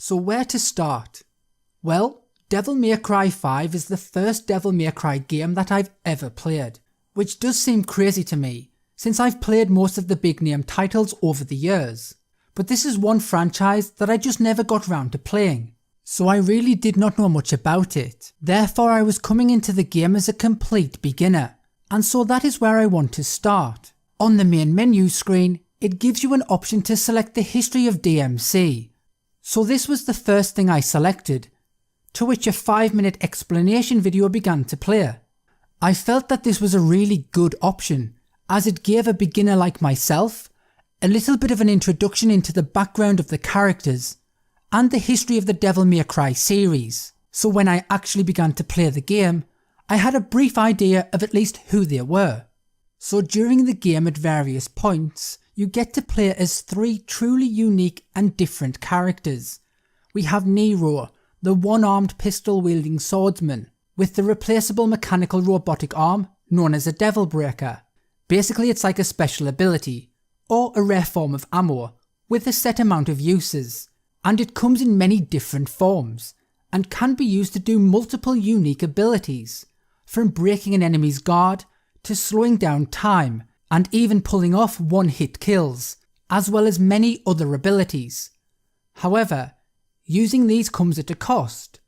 So where to start? Well, Devil May Cry 5 is the first Devil May Cry game that I've ever played, which does seem crazy to me since I've played most of the big name titles over the years, but this is one franchise that I just never got round to playing, so I really did not know much about it. Therefore I was coming into the game as a complete beginner, and so that is where I want to start. On the main menu screen, it gives you an option to select the history of DMC. So this was the first thing I selected, to which a 5-minute explanation video began to play. I felt that this was a really good option, as it gave a beginner like myself a little bit of an introduction into the background of the characters and the history of the Devil May Cry series, so when I actually began to play the game, I had a brief idea of at least who they were. So during the game at various points, you get to play as 3 truly unique and different characters. We have Nero, the one-armed pistol-wielding swordsman, with the replaceable mechanical robotic arm known as a Devil Breaker. Basically it's like a special ability, or a rare form of ammo, with a set amount of uses, and it comes in many different forms, and can be used to do multiple unique abilities, from breaking an enemy's guard, to slowing down time, and even pulling off one-hit kills, as well as many other abilities. However, using these comes at a cost,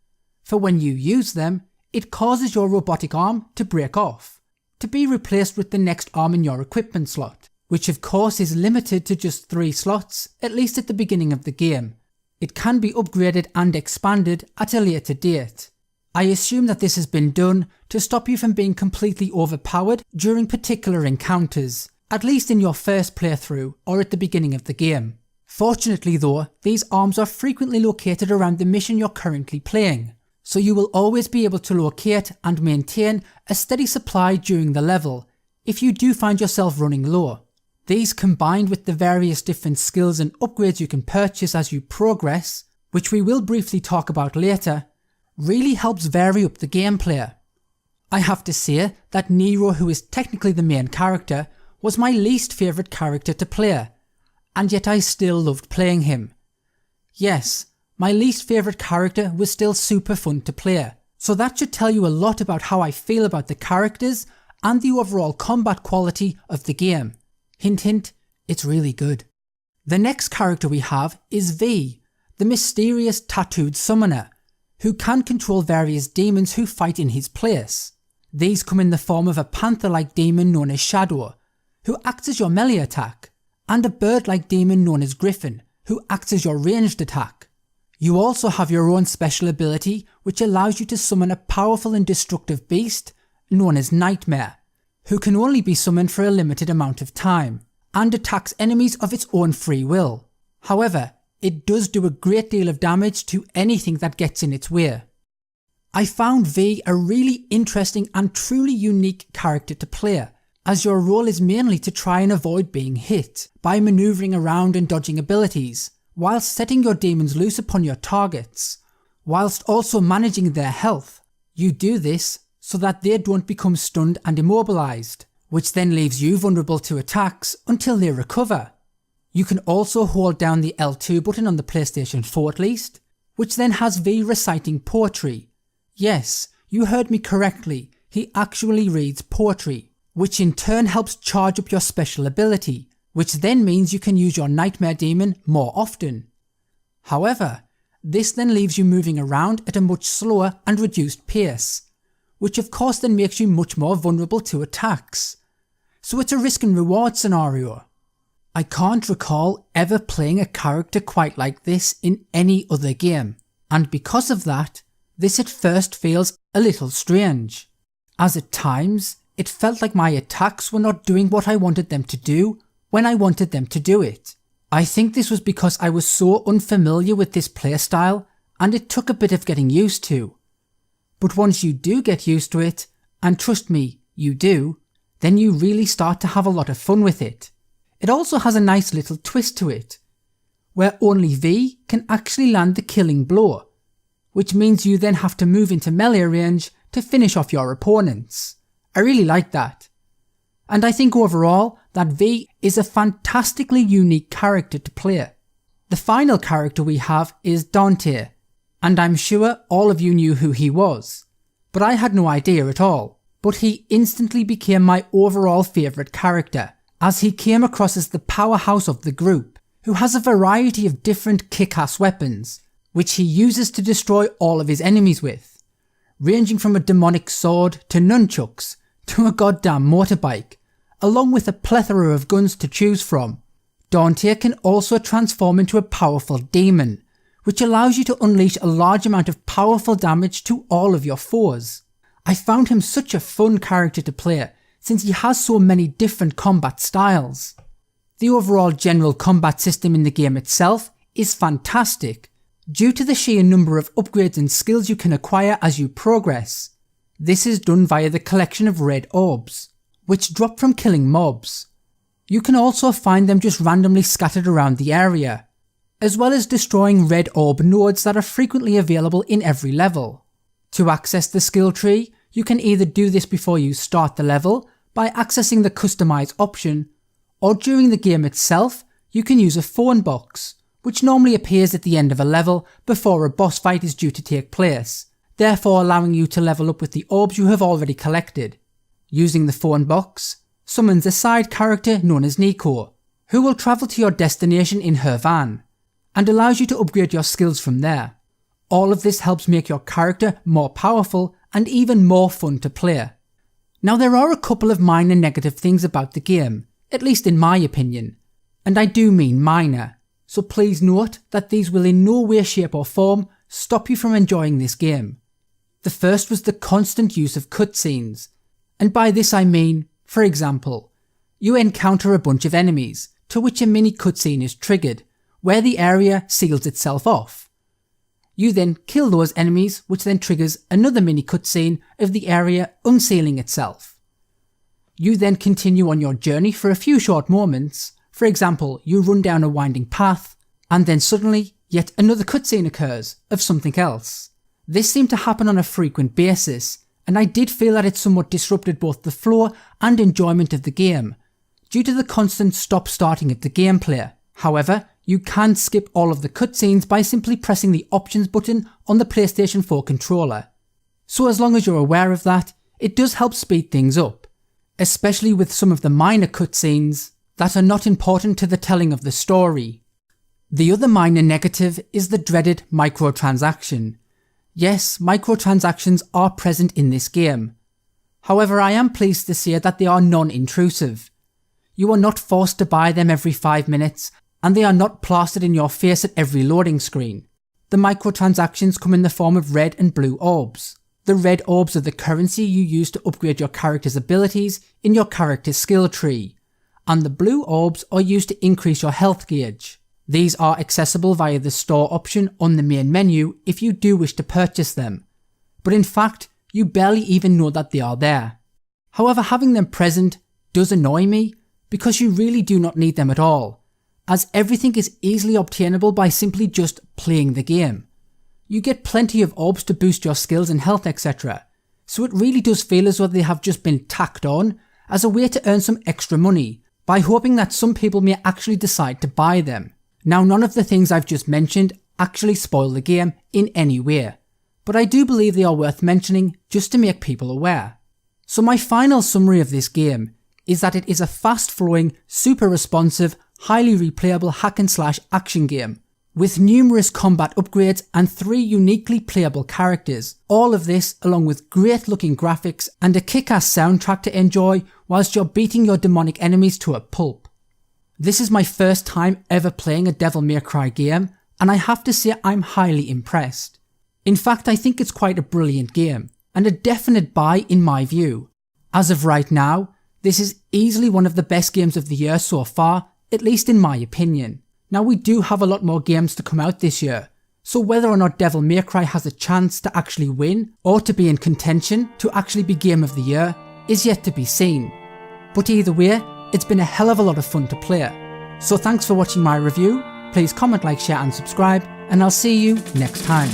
for when you use them, it causes your robotic arm to break off, to be replaced with the next arm in your equipment slot, which of course is limited to just 3 slots, at least at the beginning of the game. It can be upgraded and expanded at a later date. I assume that this has been done to stop you from being completely overpowered during particular encounters, at least in your first playthrough or at the beginning of the game. Fortunately though, these arms are frequently located around the mission you're currently playing, so you will always be able to locate and maintain a steady supply during the level if you do find yourself running low. These, combined with the various different skills and upgrades you can purchase as you progress, which we will briefly talk about later, really helps vary up the gameplay. I have to say that Nero, who is technically the main character, was my least favourite character to play, and yet I still loved playing him. Yes, my least favourite character was still super fun to play, so that should tell you a lot about how I feel about the characters and the overall combat quality of the game. Hint hint, it's really good. The next character we have is V, the mysterious tattooed summoner, who can control various demons who fight in his place. These come in the form of a panther-like demon known as Shadow, who acts as your melee attack, and a bird-like demon known as Griffin, who acts as your ranged attack. You also have your own special ability which allows you to summon a powerful and destructive beast known as Nightmare, who can only be summoned for a limited amount of time, and attacks enemies of its own free will. However, it does do a great deal of damage to anything that gets in its way. I found V a really interesting and truly unique character to play, as your role is mainly to try and avoid being hit by manoeuvring around and dodging abilities, whilst setting your demons loose upon your targets, whilst also managing their health. You do this so that they don't become stunned and immobilized, which then leaves you vulnerable to attacks until they recover. You can also hold down the L2 button on the PlayStation 4 at least, which then has V reciting poetry. Yes, you heard me correctly, he actually reads poetry, which in turn helps charge up your special ability, which then means you can use your Nightmare Demon more often. However, this then leaves you moving around at a much slower and reduced pace, which of course then makes you much more vulnerable to attacks. So it's a risk and reward scenario. I can't recall ever playing a character quite like this in any other game, and because of that, this at first feels a little strange, as at times it felt like my attacks were not doing what I wanted them to do when I wanted them to do it. I think this was because I was so unfamiliar with this playstyle and it took a bit of getting used to. But once you do get used to it, and trust me, you do, then you really start to have a lot of fun with it. It also has a nice little twist to it, where only V can actually land the killing blow, which means you then have to move into melee range to finish off your opponents. I really like that. And I think overall that V is a fantastically unique character to play. The final character we have is Dante, and I'm sure all of you knew who he was, but I had no idea at all. But he instantly became my overall favourite character, as he came across as the powerhouse of the group, who has a variety of different kick-ass weapons, which he uses to destroy all of his enemies with, ranging from a demonic sword to nunchucks to a goddamn motorbike, along with a plethora of guns to choose from. Dante can also transform into a powerful demon, which allows you to unleash a large amount of powerful damage to all of your foes. I found him such a fun character to play, since he has so many different combat styles. The overall general combat system in the game itself is fantastic, due to the sheer number of upgrades and skills you can acquire as you progress. This is done via the collection of red orbs, which drop from killing mobs. You can also find them just randomly scattered around the area, as well as destroying red orb nodes that are frequently available in every level. To access the skill tree, you can either do this before you start the level by accessing the customize option, or during the game itself you can use a phone box, which normally appears at the end of a level before a boss fight is due to take place, therefore allowing you to level up with the orbs you have already collected. Using the phone box summons a side character known as Nico, who will travel to your destination in her van, and allows you to upgrade your skills from there. All of this helps make your character more powerful and even more fun to play. Now there are a couple of minor negative things about the game, at least in my opinion, and I do mean minor, so please note that these will in no way, shape or form stop you from enjoying this game. The first was the constant use of cutscenes, and by this I mean, for example, you encounter a bunch of enemies, to which a mini cutscene is triggered, where the area seals itself off. You then kill those enemies, which then triggers another mini cutscene of the area unsealing itself. You then continue on your journey for a few short moments. For example, you run down a winding path, and then suddenly yet another cutscene occurs of something else. This seemed to happen on a frequent basis, and I did feel that it somewhat disrupted both the flow and enjoyment of the game, due to the constant stop-starting of the gameplay. However, you can skip all of the cutscenes by simply pressing the options button on the PlayStation 4 controller. So as long as you're aware of that, it does help speed things up, especially with some of the minor cutscenes that are not important to the telling of the story. The other minor negative is the dreaded microtransaction. Yes, microtransactions are present in this game. However, I am pleased to say that they are non-intrusive. You are not forced to buy them every 5 minutes, and they are not plastered in your face at every loading screen. The microtransactions come in the form of red and blue orbs. The red orbs are the currency you use to upgrade your character's abilities in your character's skill tree, and the blue orbs are used to increase your health gauge. These are accessible via the store option on the main menu if you do wish to purchase them, but in fact you barely even know that they are there. However, having them present does annoy me, because you really do not need them at all, as everything is easily obtainable by simply just playing the game. You get plenty of orbs to boost your skills and health, etc, so it really does feel as though they have just been tacked on as a way to earn some extra money, by hoping that some people may actually decide to buy them. Now, none of the things I've just mentioned actually spoil the game in any way, but I do believe they are worth mentioning just to make people aware. So my final summary of this game is that it is a fast-flowing, super responsive, highly replayable hack-and-slash action game, with numerous combat upgrades and 3 uniquely playable characters. All of this along with great looking graphics and a kick-ass soundtrack to enjoy whilst you're beating your demonic enemies to a pulp. This is my first time ever playing a Devil May Cry game, and I have to say I'm highly impressed. In fact, I think it's quite a brilliant game, and a definite buy in my view. As of right now, this is easily one of the best games of the year so far, at least in my opinion. Now, we do have a lot more games to come out this year, so whether or not Devil May Cry has a chance to actually win, or to be in contention to actually be Game of the Year, is yet to be seen. But either way, it's been a hell of a lot of fun to play. So thanks for watching my review, please comment, like, share and subscribe, and I'll see you next time.